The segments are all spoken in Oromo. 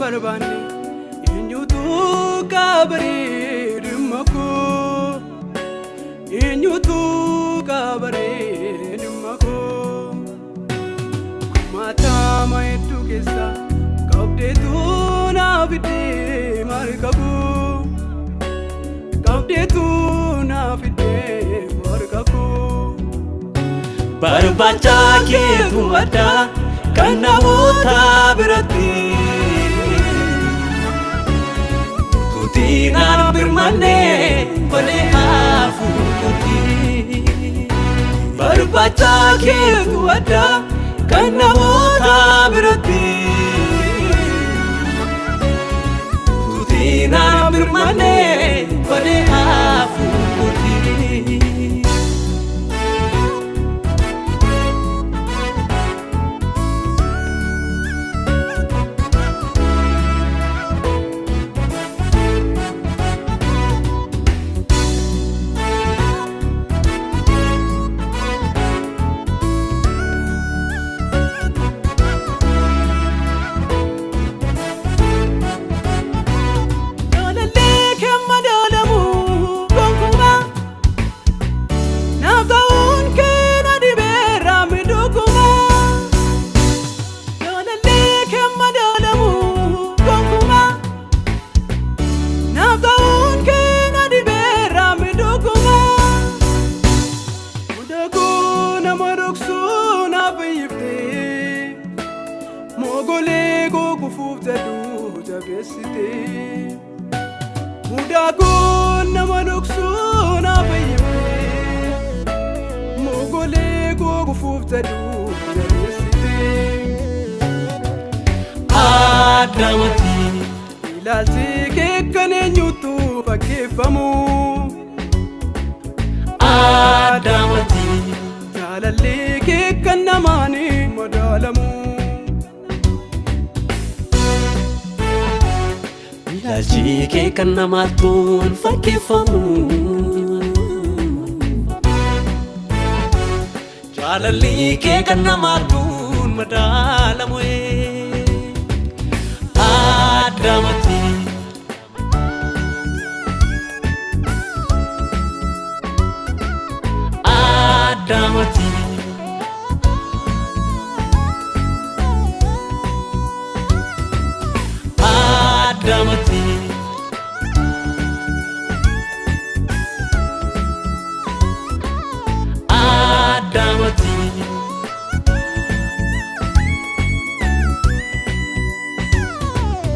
Barbani inyutu kabari dimako inyutu kabari dimako mata mai tukesa kaupde tu na vide markabu kaupde tu na vide markabu barbacha ke tu ada kana uta berati Tinan birmane bale afu kuti barbacha ke tu ada kana wota berati Tinan birmane bale afu kuti Mogolego kufuta du jabesite Mudago namanuksu na bayimte Mogolego kufuta du jabesite Adamati ilalti kekane nyutu pakefamu Adamati jalalle kekanamani modalamu Laji ke kana matun fakifamu Jalali ke kana matun madalamu Adamati Adamati Adamati Adamati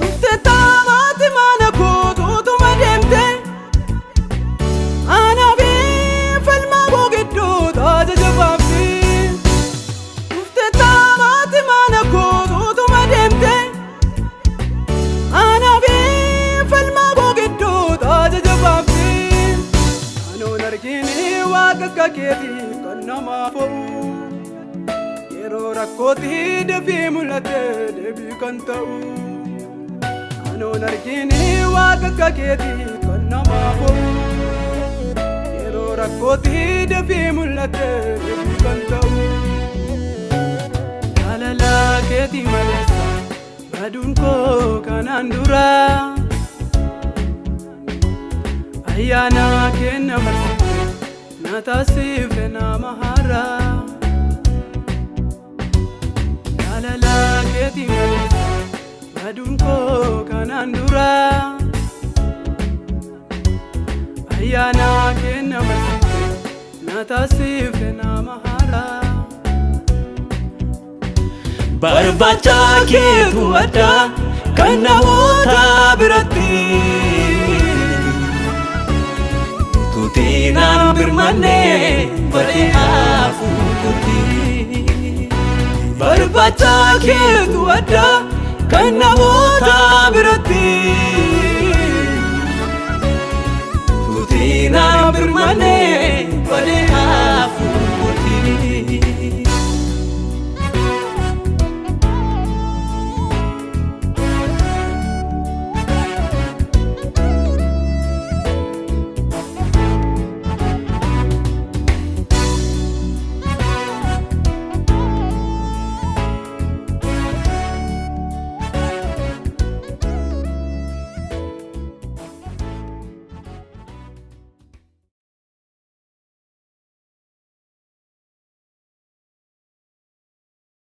Nufte tamati mana kotu tumademte Ana bi falma gogeddu taja jababdi Nufte tamati mana kotu tumademte Kaketi kana mafo Yero rakoti devi mulate devi kantau Ano nargini waka kaketi kana mafo Yero rakoti devi mulate devi kantau Lalala keti malesa badunko kanandura Ayana kena marsite Natasifre na mahara Lalala keti malisa Badunko kanandura Ayana kena masite Natasifre na mahara Barbacha ke tu ada Kana wota berati Tuti diinaan birmannee badee hafuututti. Barbaacha keetu addaa kan namoota biratti